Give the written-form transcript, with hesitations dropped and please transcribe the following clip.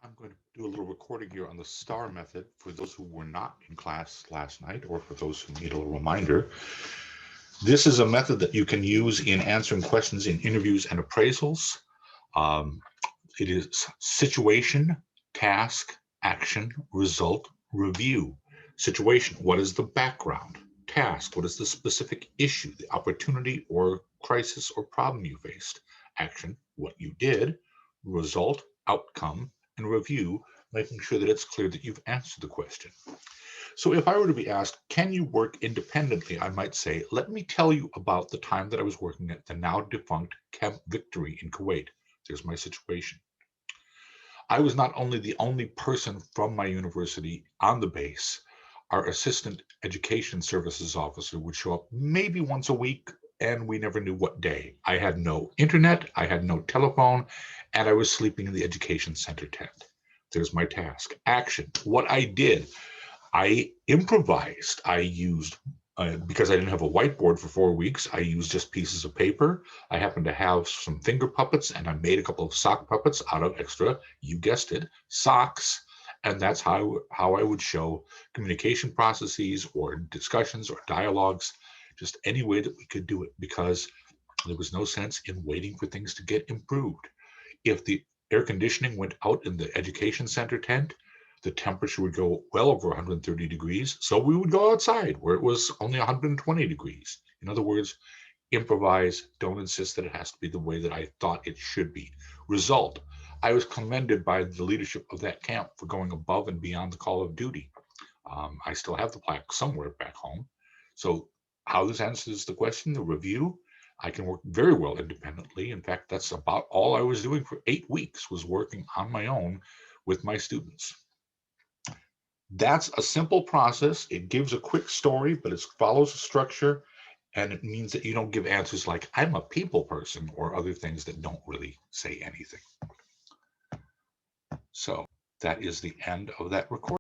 I'm going to do a little recording here on the STAR method for those who were not in class last night or for those who need a little reminder. This is a method that you can use in answering questions in interviews and appraisals. Um, it is situation, task, action, result, review. Situation, what is the background? Task, what is the specific issue, the opportunity or crisis or problem you faced? Action, what you did. Result, outcome, and review, making sure that it's clear that you've answered the question. So if I were to be asked, can you work independently? I might say, let me tell you about the time that I was working at the now defunct Camp Victory in Kuwait. There's my situation. I was not only the only person from my university on the base, our assistant education services officer would show up maybe once a week, and we never knew what day. I had no internet, I had no telephone, and I was sleeping in the education center tent. There's my task. Action. What I did, I improvised. I used, because I didn't have a whiteboard for 4 weeks, I used just pieces of paper. I happened to have some finger puppets, and I made a couple of sock puppets out of extra, you guessed it, socks. And that's how I would show communication processes or discussions or dialogues, just any way that we could do it, because there was no sense in waiting for things to get improved. If the air conditioning went out in the education center tent, the temperature would go well over 130 degrees. So we would go outside where it was only 120 degrees. In other words, improvise, don't insist that it has to be the way that I thought it should be. Result, I was commended by the leadership of that camp for going above and beyond the call of duty. I still have the plaque somewhere back home. So, how this answers the question, the review, I can work very well independently. In fact, that's about all I was doing for 8 weeks was working on my own with my students. That's a simple process. It gives a quick story, but it follows a structure, and it means that you don't give answers like "I'm a people person" or other things that don't really say anything. So that is the end of that recording.